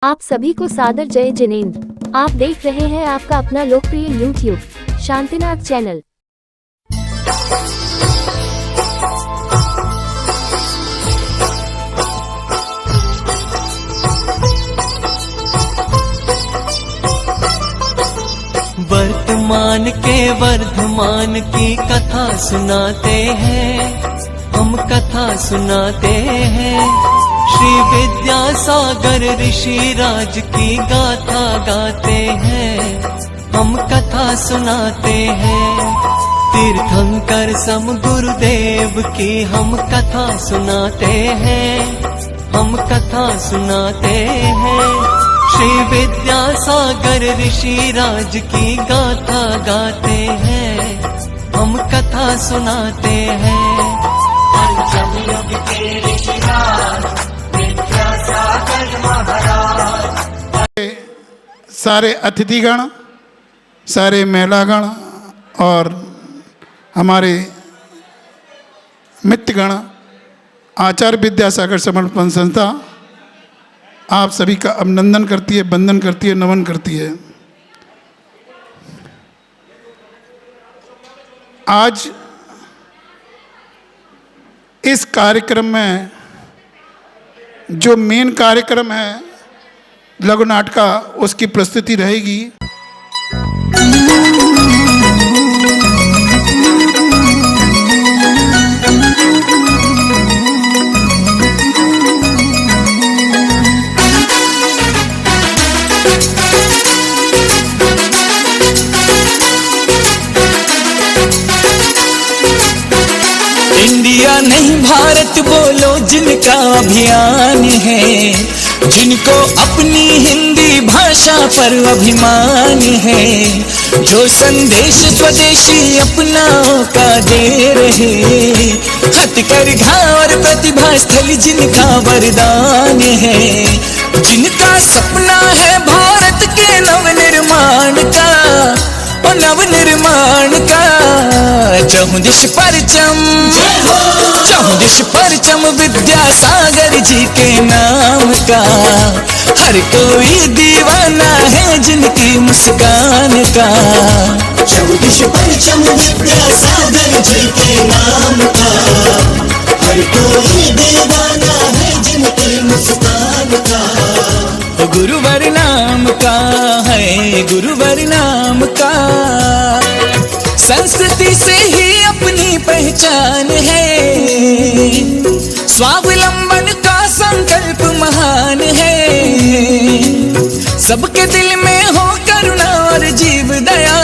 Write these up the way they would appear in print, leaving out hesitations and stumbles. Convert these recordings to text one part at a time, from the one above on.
आप सभी को सादर जय जिनेंद्र। आप देख रहे हैं आपका अपना लोकप्रिय यूट्यूब शांतिनाथ चैनल। वर्तमान के वर्धमान की कथा सुनाते हैं, हम कथा सुनाते हैं। श्री विद्यासागर ऋषि राज की गाथा गाते हैं, हम कथा सुनाते हैं। तीर्थंकर सम गुरुदेव की हम कथा सुनाते हैं, हम कथा सुनाते हैं। श्री विद्यासागर ऋषि राज की गाथा गाते हैं, हम कथा सुनाते हैं। पंचम युग के ऋषिराज विद्यासागर महाराज। सारे अतिथिगण, सारे महिलागण और हमारे मित्रगण, आचार्य विद्यासागर समर्पण संस्था आप सभी का अभिनंदन करती है, वंदन करती है, नमन करती है। आज इस कार्यक्रम में जो मेन कार्यक्रम है लघु नाटका, उसकी प्रस्तुति रहेगी। इंडिया नहीं भारत बोलो जिनका अभियान है, जिनको अपनी हिंदी भाषा पर अभिमान है, जो संदेश स्वदेशी अपनाओं का दे रहे, हथकरघा और प्रतिभा स्थल जिनका वरदान है, जिनका सपना है भारत के नवनिर्माण का, और नवनिर्माण का। चहुदिश परचम, चहुदिश परचम विद्यासागर जी के नाम का। हर कोई दीवाना है जिनकी मुस्कान का। चहुदिश परचम विद्यासागर जी के नाम का। हर कोई दीवाना है जिनकी मुस्कान का। गुरुवर नाम का है, गुरुवर नाम का। संस्कृति से ही अपनी पहचान है, स्वावलंबन का संकल्प महान है। सबके दिल में हो करुणा और जीव दया,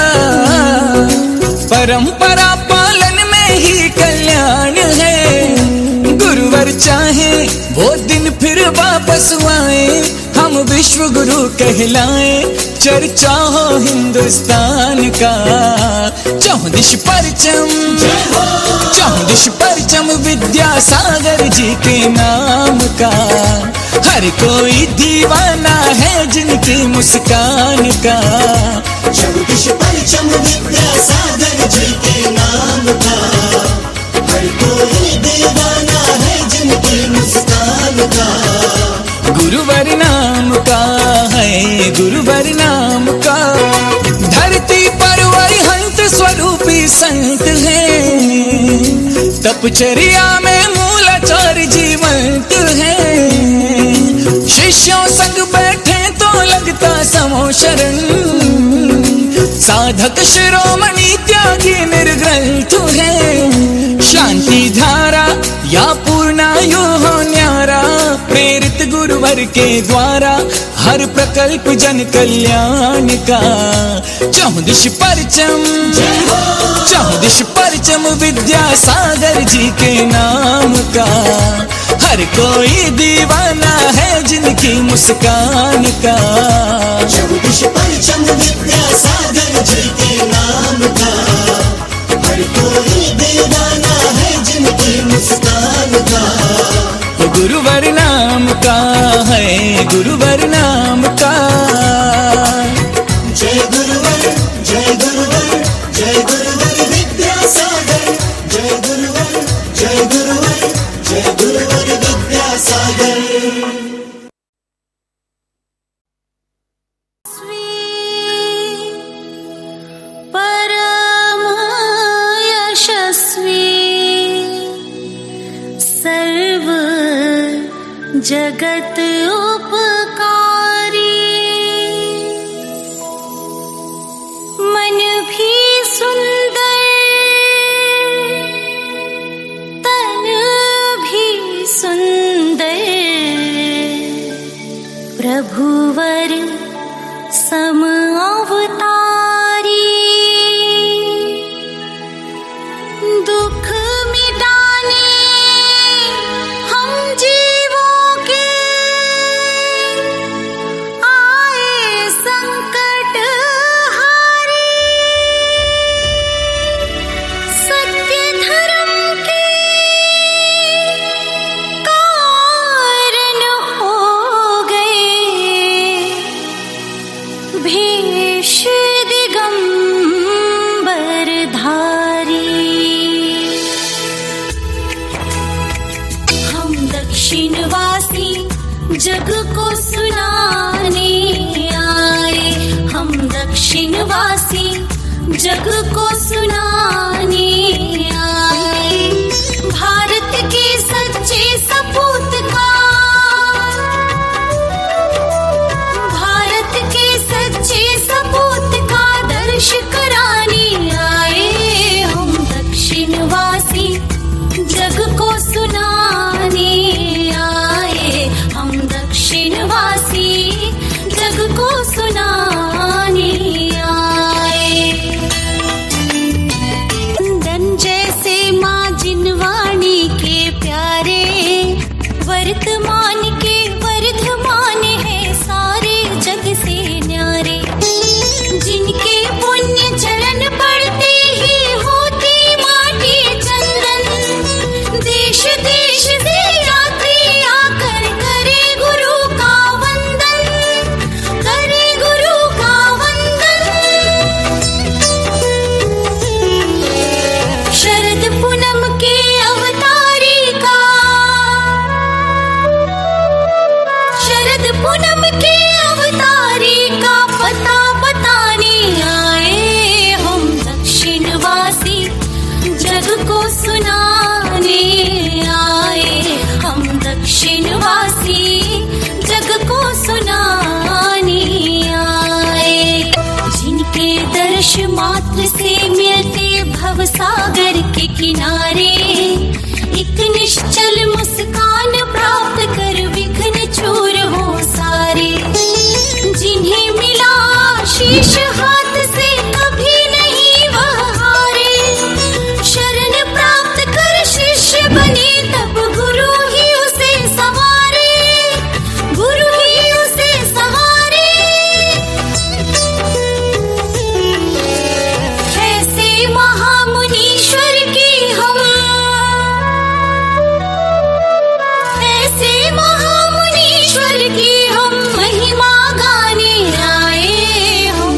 परंपरा पालन में ही कल्याण है। गुरुवर चाहे वो दिन फिर वापस आए, हम विश्व गुरु कहलाएं, चर्चा हो हिंदुस्तान का। चहुदिश परचम, चहुदिश परचम विद्यासागर जी के नाम का। हर कोई दीवाना है जिनकी मुस्कान का। चहुदिश परचम विद्यासागर जी के नाम का। हर कोई दीवाना है जिनकी मुस्कान का। गुरुवर नाम का है, गुरुवर नाम का। धरती पर अरिहंत स्वरूपी संत हैं, तपचर्या में मूलाचार्य जीवंत हैं। शिष्यों संग बैठे तो लगता समो शरण, साधक शिरोमणि त्यागी निर्ग्रंथ है। शांति धारा या पूर्णायु हो न्यारा, प्रेरित गुरुवर के द्वारा हर प्रकल्प जन कल्याण का। चहुदिश परचम, चहुदिश परचम विद्यासागर जी के नाम का। हर कोई दीवाना है जिनकी मुस्कान का। चहुदिश परचम विद्यासागर जी के नाम का। हर कोई दीवाना है जिनकी मुस्कान का। गुरुवर नाम का है, गुरुवर नाम का। जय गुरुवर, जय गुरुवर, जय गुरुवर विद्यासागर। जय गुरुवर, जय गुरुवर, जय गुरुवर विद्यासागर। परम यशस्वी सर्व जगत उपकारी मन भी सुंदर तन भी सुंदर प्रभुवर सम अवतारी दुख मिटाने हम जीवों के आए संकट हारी सत्य धर्म के कारण हो गए भेष दिगंबर धारी हम दक्षिणवासी जग को सुनाने आए हम दक्षिणवासी जग को सुनाने आए भारत के सच्चे सपूत का भारत के सच्चे सपूत का दर्श कराने आए हम दक्षिणवासी जग को सुनाने आए हम दक्षिणवासी जग को सुनाने आए धन जैसे माँ जिनवाणी के प्यारे वर्तमान के वर्धमान है सारे जग से न्यारे जिनके पुण्य चरण पड़ते ही होती माटी चंदन देश देश से यात्री आकर करे गुरु का वंदन करे गुरु का वंदन शरद पूनम के अवतारी का शरद पूनम के अवतारी का पता बताने आए हम दक्षिणवासी जग को सुनाने आए हम दक्षिणवासी जग को सुनाने आए जिनके दर्श मात्र से मिलते भवसागर के किनारे एक निश्चल मुस्कान प्राप्त कर विघ्न चूर हो सारे जिन्हें मिला शीश हाथ से कभी नहीं वह हारे शरण प्राप्त कर शिष्य बने तब गुरु ही उसे संवारे गुरु ही उसे संवारे ऐसे महामुनीश्वर की हम ऐसे महामुनीश्वर की हम महिमा गाने आए हम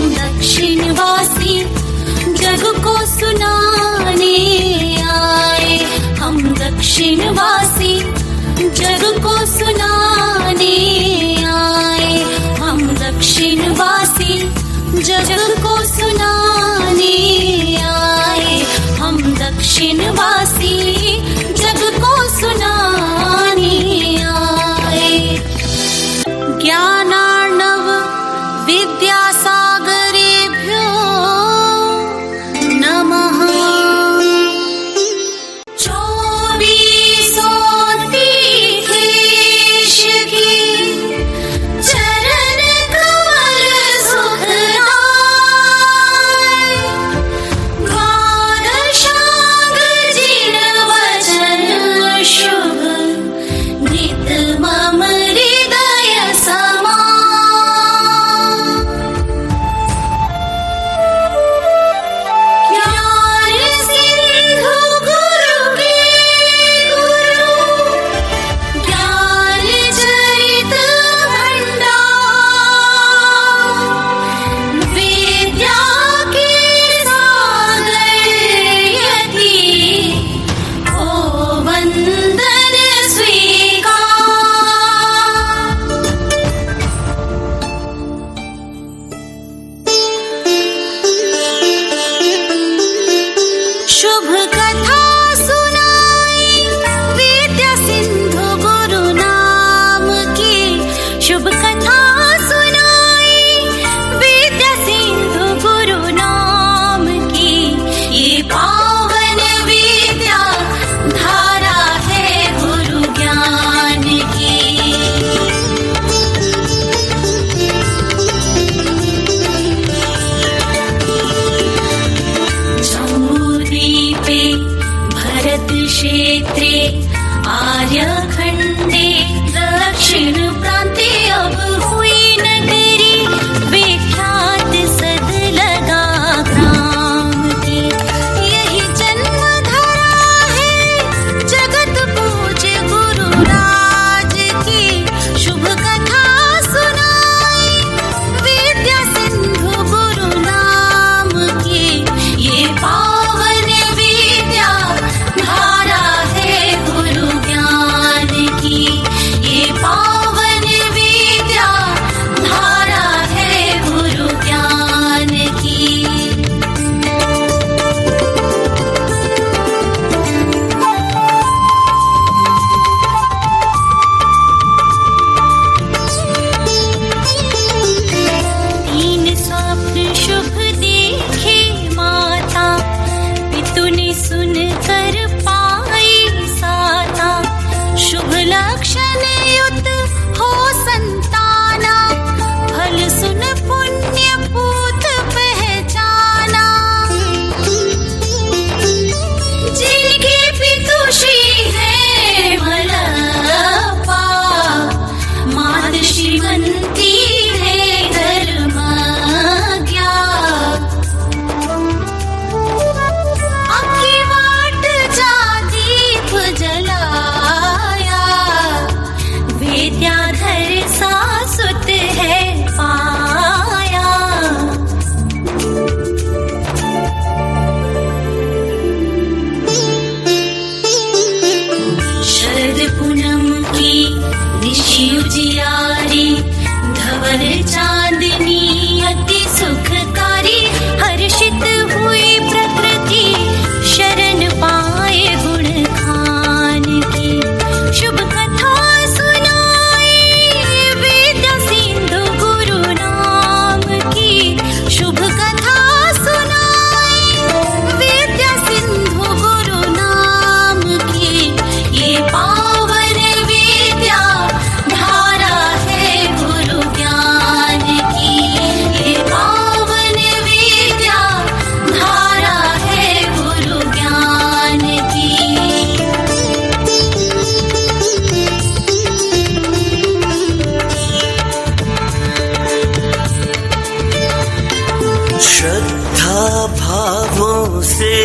भावों से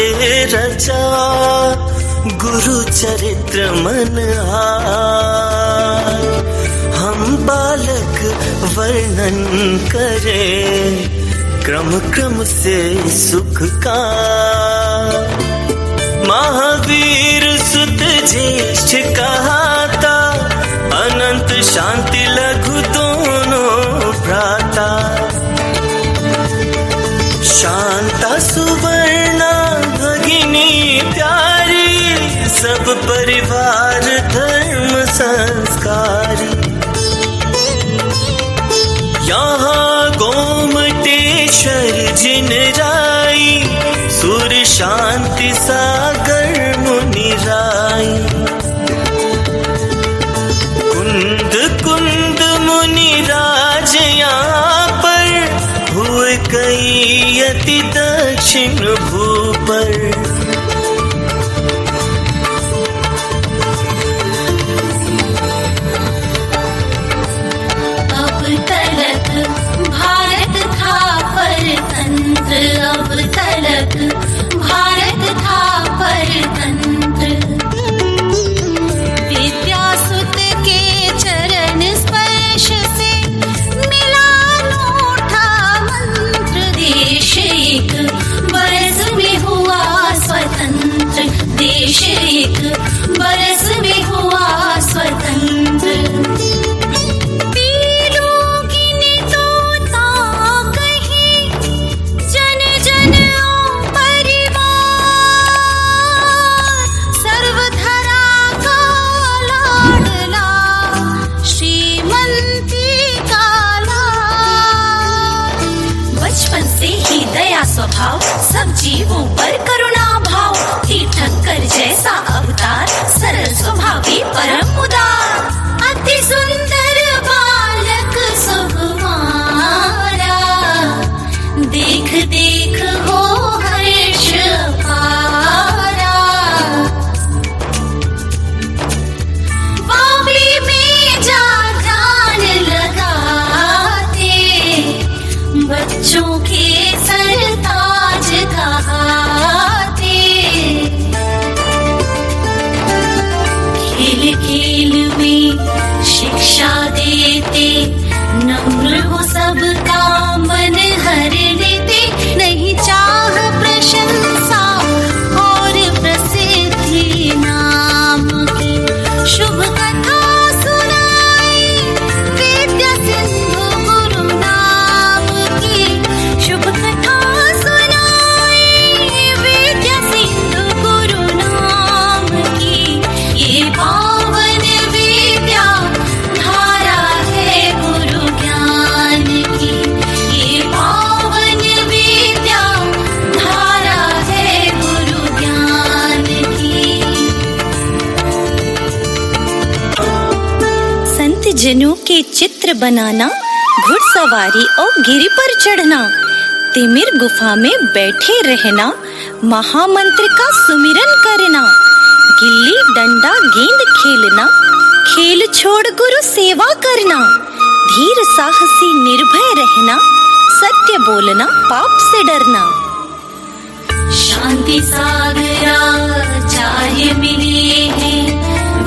रचा गुरु चरित्र मन आए, हम बालक वर्णन करें क्रम क्रम से सुख का। महावीर सुत ज्येष्ठ कहाता, अनंत शांति लघु दोनों भ्राता। शांता सुवर्णा भगिनी प्यारी, सब परिवार धर्म संस्कारी। यहाँ गोमटेश्वर जिन राई, सुर शांति सागर मुनि राई। कुंद कुंद मुनि राज यहाँ पर, हुए कई अति दक्षिण भूपर। अब तलक भारत था परतंत्र। विद्यासुत के चरण स्पर्श से मिला अनूठा मंत्र। देश एक बरस में हुआ स्वतंत्र, देश एक बरस में हुआ स्वतंत्र। स्वभाव सब जीवों पर करुणा भाव, थी ठक्कर जैसा अवतार, सरल स्वभावी परम उदार। अति सुंदर बालक सुकुमारा, देख देख हो हर्ष अपारा। बावली में जा ध्यान लगाते, बच्चों के सरताज कहाते। खेल खेल में शिक्षा देते, नम्र हो सबका मन हर लेते। नहीं चाह प्रशंसा और प्रसिद्धि नाम की, शुभ कथा सुनाई विद्या सिंधु गुरु नाम की। शुभ कथा सुनाई विद्या सिंधु गुरु नाम की। ये पावन विद्या धारा है गुरु ज्ञान की। ये पावन विद्या धारा है गुरु ज्ञान की। संत जनों के चित्र बनाना, घुड़सवारी और गिरी पर चढ़ना, तिमिर गुफा में बैठे रहना, महामंत्र का सुमिरन करना, गिल्ली डंडा गेंद खेलना, खेल छोड़ गुरु सेवा करना, धीर साहसी निर्भय रहना, सत्य बोलना पाप से डरना। शांति सागरा चार्य मिले हैं,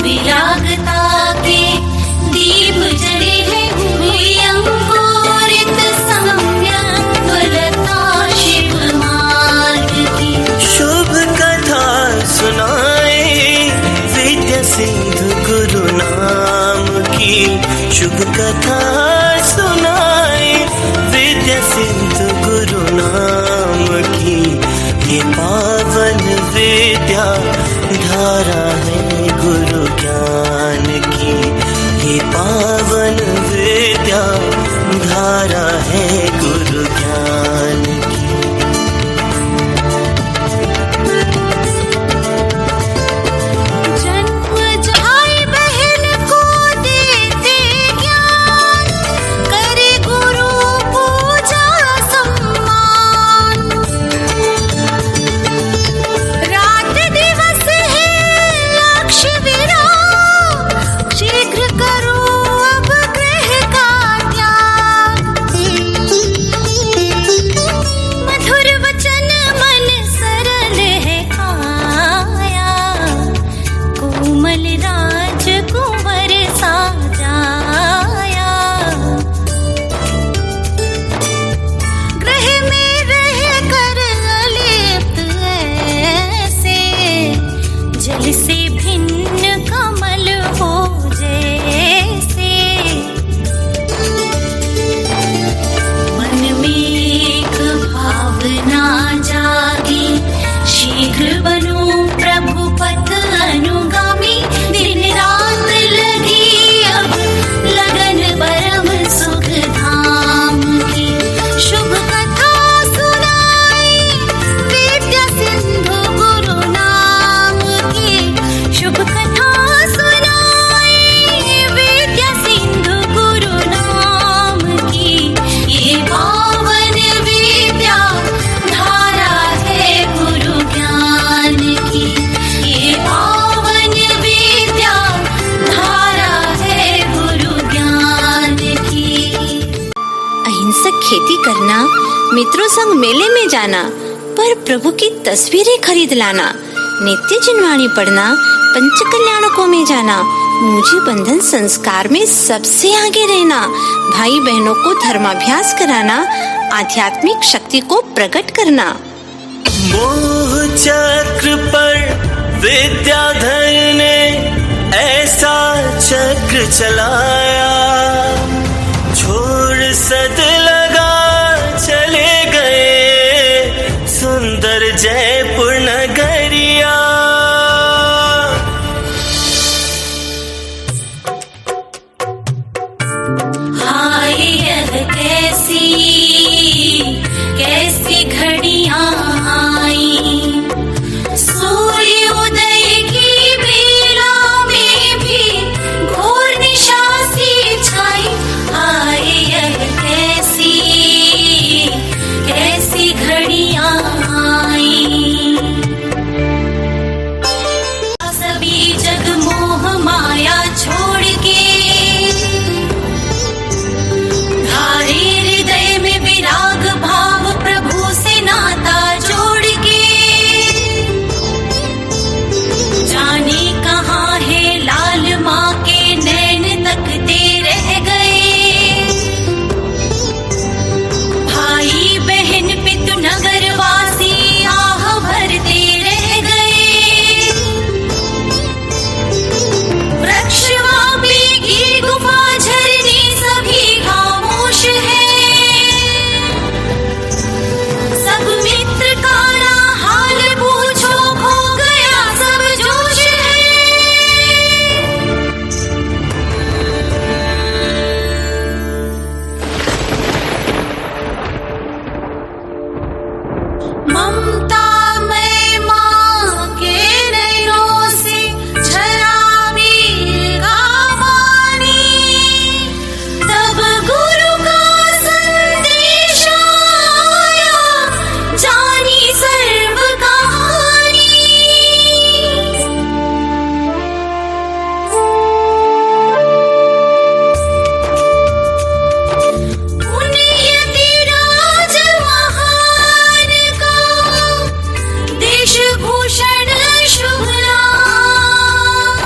विरागता के दीप जले हैं। हुई अंकुरित सम्यक ज्वलता शिव मार्ग की। शुभ कथा सुनाए विद्या सिंधु गुरु नाम की। शुभ कथा सुनाए विद्या सिंधु गुरु नाम की। ये पावन विद्या धारा है गुरु ज्ञान की। ये पावन विद्या धारा है गुरु ज्ञान की। जन्म जाए बहन को देते ज्ञान, करे गुरु पूजा सम्मान। रात दिवस है लक्ष्य विराम, शीघ्र करो अब ग्रह का त्याग। भरसक खेती करना, मित्रों संग मेले में जाना, पर प्रभु की तस्वीरें खरीद लाना, नित्य जिनवाणी पढ़ना, पंच कल्याणकों में जाना, मुझे बंधन संस्कार में सबसे आगे रहना, भाई बहनों को धर्माभ्यास कराना, आध्यात्मिक शक्ति को प्रकट करना। मोह चक्र पर विद्याधर ने ऐसा चक्र चलाया, छोड़ सद लगा चले गए सुंदर जयपुर नगरिया। हाय यह कैसी कैसी घड़ियां आई, सूर्य उदय की बेला में भी घोर निशा सी छाई। हाय यह कैसी कैसी घड़ियां आई, सभी जग मोह माया छोड़ के धारे हृदय में विराग भाव प्रभु से नाता जोड़ के, जाने कहाँ है लाल माँ के नैन तकते रह गए, भाई बहन पितु नगर वासी आह भरते रह गए, वृक्ष वापी गिर गुफा झरने सभी खामोश है, सब मित्र का ना हाल पूछो खो गया सब जोश है। ममता में माँ के नैनों से झरा वीर का पानी, तब गुरु का संदेश आया, जानी सर्व कहानी। यतिराज महान का देश भूषण शुभ नाम,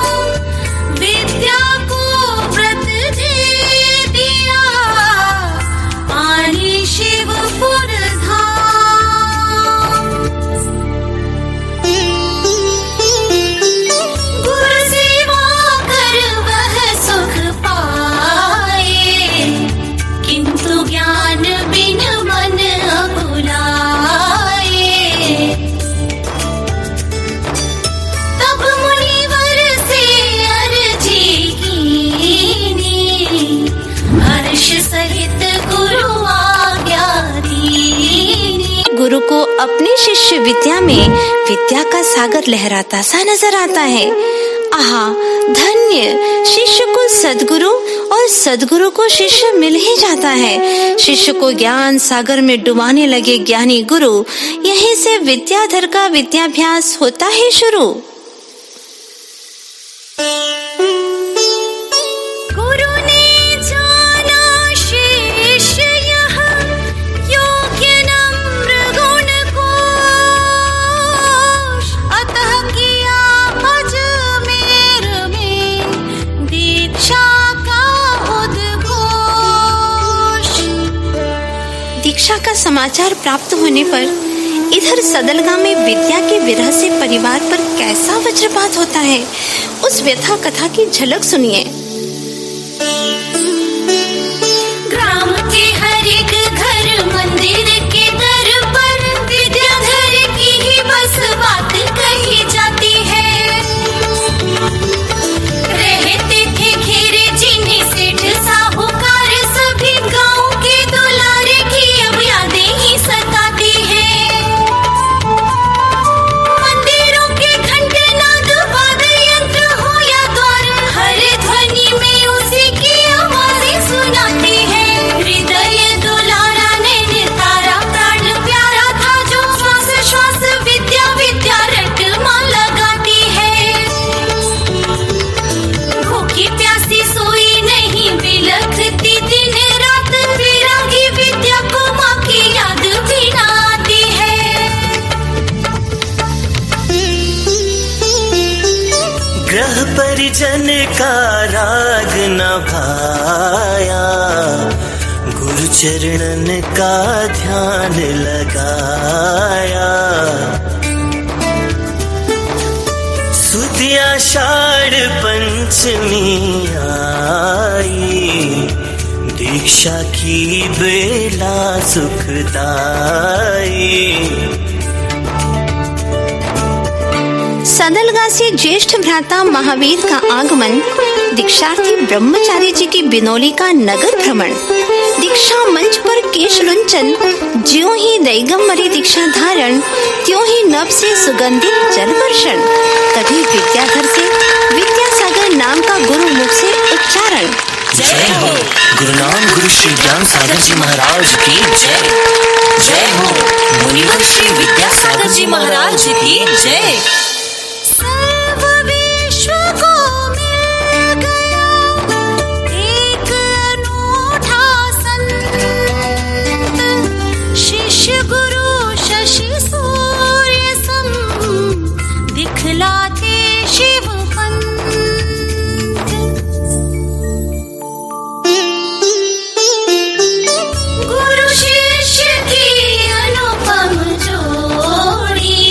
विद्या को व्रत दे दिया, पानी शिवपुर धाम। गुरु सेवा कर वह सुख पाए, किंतु ज्ञान बिन मन अकुलाए। तब मुनिवर से अर्जी कीनी, हर्ष सहित गुरु आज्ञा दीनी। गुरु को अपने शिष्य विद्या में विद्या का सागर लहराता सा नजर आता है। आहा, धन्य शिष्य को सद्गुरु और सद्गुरु को शिष्य मिल ही जाता है। शिष्य को ज्ञान सागर में डुबाने लगे ज्ञानी गुरु, यहीं से विद्याधर का विद्याभ्यास होता है शुरू। गुरु ने जाना शिष्य यह योग्य नम्र गुण कोश, अतः किया अजमेर में दीक्षा का उद्घोष। दीक्षा का समाचार प्राप्त होने पर इधर सदलगा में विद्या के विरह से परिवार पर कैसा वज्रपात होता है, उस व्यथा कथा की झलक सुनिए। ग्राम के हर एक घर मंदिर के दर पर विद्याधर की ही बस बात कही जाती है। रहते थे घेरे जिन्हें सेठ साहूकार, सभी गांव के दुलारे की अब यादें ही सताती है। मंदिरों के घंटे नाद वाद्य यंत्र हो या द्वार, हर ध्वनि परिजन का राग न भाया, गुरु चरणन का ध्यान लगाया। सुधी आषाढ़ पंचमी आई, दीक्षा की बेला सुखदाई। सदलगा से ज्येष्ठ भ्राता महावीर का आगमन, दीक्षार्थी ब्रह्मचारी जी की बिनौली का नगर भ्रमण, दीक्षा मंच पर केश लुंचन, ज्यों ही दैगम्बरी दीक्षा धारण, त्यों ही नभ से सुगंधित जल वर्षण। कभी विद्याधर से विद्यासागर नाम का गुरु मुख से उच्चारण। जय हो गुरुनाम गुरु श्री ज्ञान सागर जी महाराज की जय। जय हो मुनिवर श्री विद्यासागर जी महाराज की जय। सर्व विश्व को मिल गया एक अनूठा संत, शिष्य गुरु शशि सूर्य सम, दिखलाते शिव पंथ। गुरु शिष्य की अनुपम जोड़ी,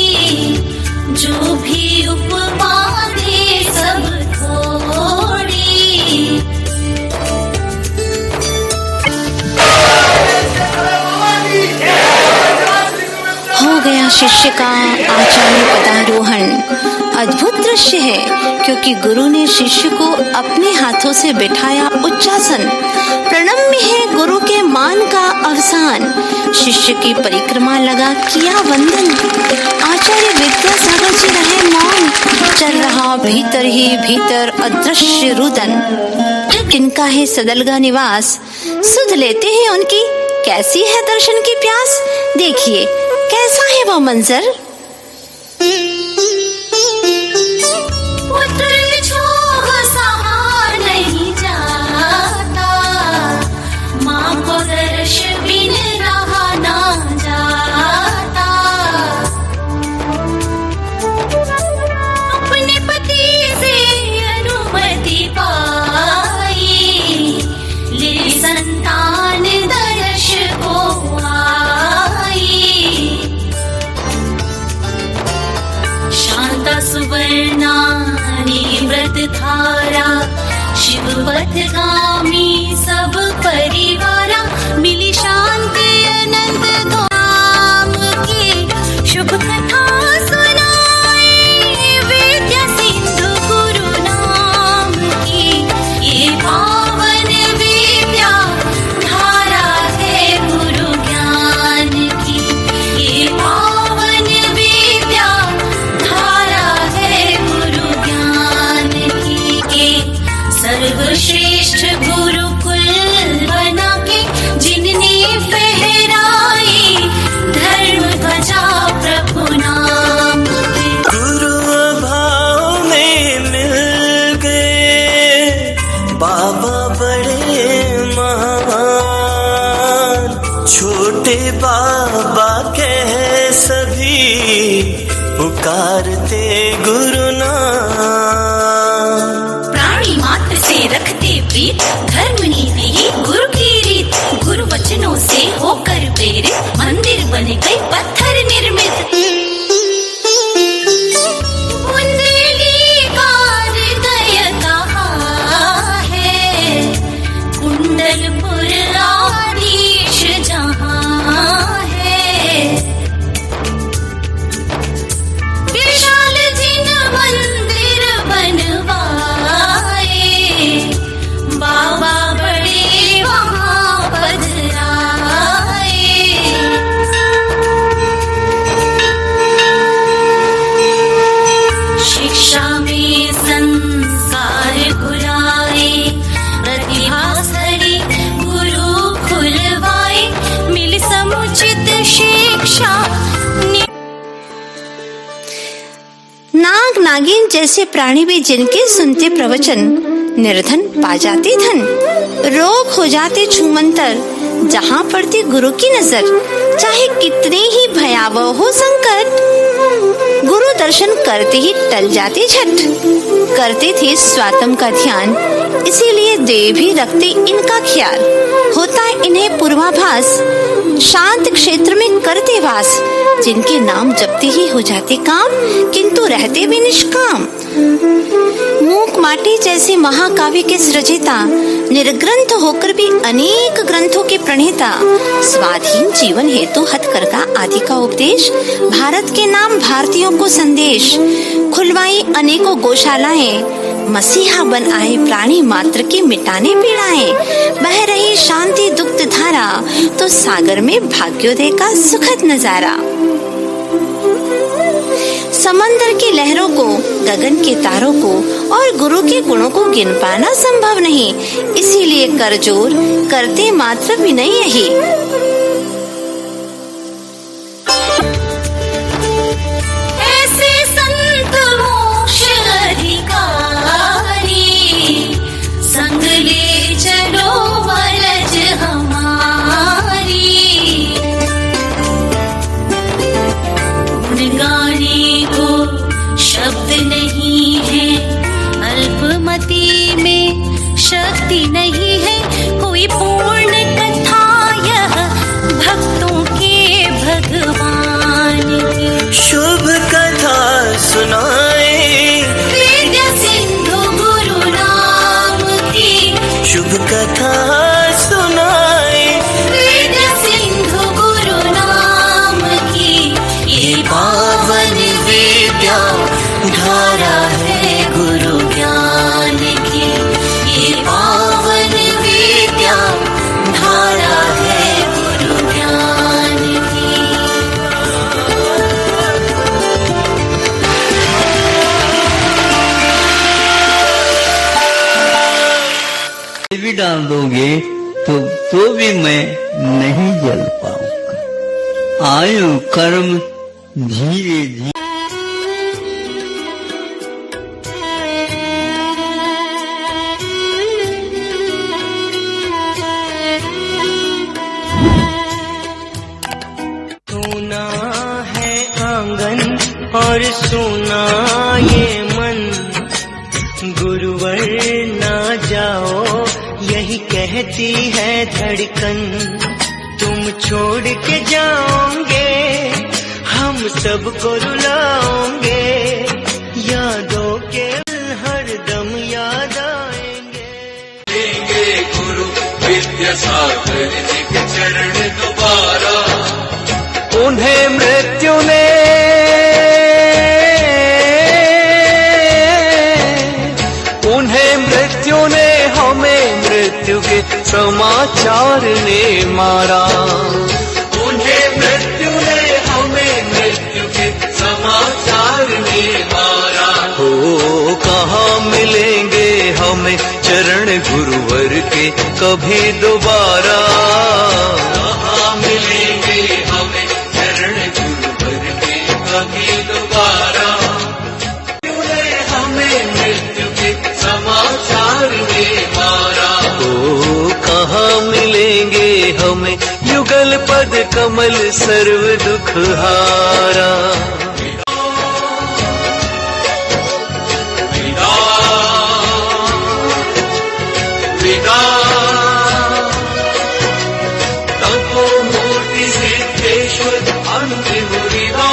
जो भी उपमा दे सब थोड़ी। हो गया शिष्य का आचार्य पदारोहण। अद्भुत दृश्य है, क्योंकि गुरु ने शिष्य को अपने हाथों से बिठाया उच्चासन। प्रणम्य है गुरु के मान का अवसान, शिष्य की परिक्रमा लगा किया वंदन। आचार्य विद्यासागर जी रहे मौन, चल रहा भीतर ही भीतर अदृश्य रुदन। किनका है सदलगा निवास, सुध लेते हैं उनकी कैसी है दर्शन की प्यास। देखिए कैसा है वो मंजर। पुत्र छोह सहा नहीं जाता, माँ को दर्श बिन रहा ना जाता। अपने पति से अनुमति पाई, ले संतान दर्श को आई। शांता सुवर्णानी व्रत धारा, शिववत गामी सब परिवारा। मिली शांति अनंत धाम की, शुभ कथा सुनाए विद्या सिंधु गुरु नाम की। ये पावन विद्या धारा है गुरु ज्ञान की। ये पावन विद्या धारा है गुरु ज्ञान की। सर्वश्रेष्ठ गुरुकुल बना के जिनने फहराई धर्म ध्वजा प्रभु नाम पे। गुरु भाव में मिल गए बाबा बड़े महान, छोटे बाबा कह सभी पुकारते गुरु नाम। प्राणी मात्र से रखते प्रीत, धर्म नीति ही गुरु की रीत। गुरु वचनों से होकर प्रेरित, मंदिर बन गए पत्थर निर्मित। बुंदेली का हृदय कहाँ है, कुंडलपुर आधीश जहाँ है। विशाल जिन मंदिर बनवाए, बाबा बड़े वहाँ पधराए। शिक्षा में संस्कार घुलाए, प्रतिभा सरी गुरु खुलवाए। मिल समुचित शिक्षा, नाग नागिन जैसे प्राणी भी जिनके सुनते प्रवचन, निर्धन पा जाते धन, रोग हो जाते छूमंतर। जहाँ पड़ती गुरु की नजर, चाहे कितने ही भयावह हो संकट। गुरु दर्शन करते ही टल जाते झट। करते थे स्वात्म का ध्यान, इसीलिए देव भी रखते इनका ख्याल। होता है इन्हें पूर्वाभास, शांत क्षेत्र में करते वास। जिनके नाम जपते ही हो जाते काम, किंतु रहते भी निष्काम। मूक माटी जैसे महाकाव्य के सृजिता, निर्ग्रंथ होकर भी अनेक ग्रंथों के प्रणेता। स्वाधीन जीवन हेतु हथकरघा आदि का उपदेश, भारत के नाम भारतीयों को संदेश। खुलवाई अनेकों गौशालाएं, मसीहा बन आए प्राणी मात्र की मिटाने पीड़ाएं। बह रही शांति दुग्ध धारा, तो सागर में भाग्योदय का सुखद नजारा। समंदर की लहरों को, गगन के तारों को और गुरु के गुणों को गिन पाना संभव नहीं, इसीलिए करजोर करते मात्र विनय यही। ऐसे संत मोक्ष अधिकारी, संग ले चलो वरज हमारी। गुण गाने को शब्द नहीं है, अल्पमति में शक्ति नहीं है। कोई पूर्ण कथा यह भक्तों के भगवान की। शुभ कथा सुनाए, विद्या सिंधु गुरु नाम की। शुभ कथा सुनाए, विद्या सिंधु गुरु नाम की। ये पावन विद्या धारा है गुरु ज्ञान की। ये पावन विद्या धारा है गुरु ज्ञान की। भी डाल दोगे तो भी मैं नहीं जल पाऊंगा। आयु कर्म धीरे धीरे। सोना है आंगन और सोना ये मन, गुरुवर ना जाओ यही कहती है धड़कन। तुम छोड़ के जाओगे हम सबको रुलाओगे, यादों के हरदम याद आएंगे। लेंगे गुरु विद्यासागर जी के चरण दोबारा। उन्हें मृत्यु ने हमें मृत्यु के समाचार ने मारा। उन्हें मृत्यु ने हमें मृत्यु के समाचार ने मारा। हो कहाँ मिलेंगे हमें चरण गुरुवर के कभी दोबारा। कहाँ मिलेंगे हमें चरण गुरुवर के कभी दोबारा। हमें मृत्यु के समाचार ने मारा। ओ कहाँ मिलेंगे हमें युगल पद कमल सर्व दुख हारा। विदा विदा तपो मूर्ति सिद्धेश्वर अंतिम विदा।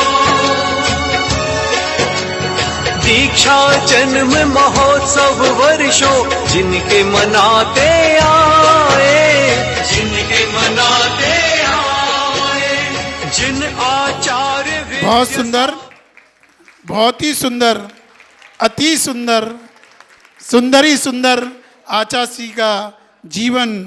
दीक्षा जन्म महोत्सव वर्षों जिनके मनाते आए, जिनके मनाते आए। जिन आचार्य। बहुत सुंदर, बहुत ही सुंदर, अति सुंदर, सुंदर ही सुंदर आचासी का जीवन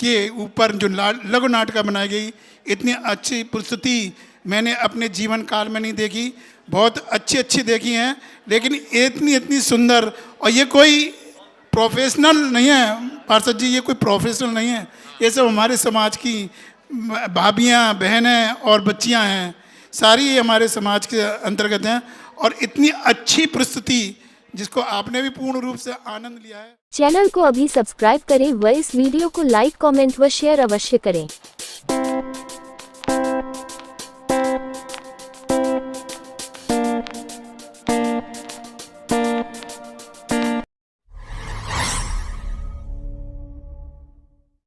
के ऊपर जो लघु नाटिका बनाई गई, इतनी अच्छी प्रस्तुति मैंने अपने जीवन काल में नहीं देखी। बहुत अच्छी अच्छी देखी हैं, लेकिन इतनी सुंदर। और ये कोई प्रोफेशनल नहीं है पार्षद जी, ये कोई प्रोफेशनल नहीं है। ये सब हमारे समाज की भाभियाँ, बहनें और बच्चियाँ हैं, सारी ये हमारे समाज के अंतर्गत हैं। और इतनी अच्छी प्रस्तुति जिसको आपने भी पूर्ण रूप से आनंद लिया है। चैनल को अभी सब्सक्राइब करें व इस वीडियो को लाइक, कमेंट व शेयर अवश्य करें।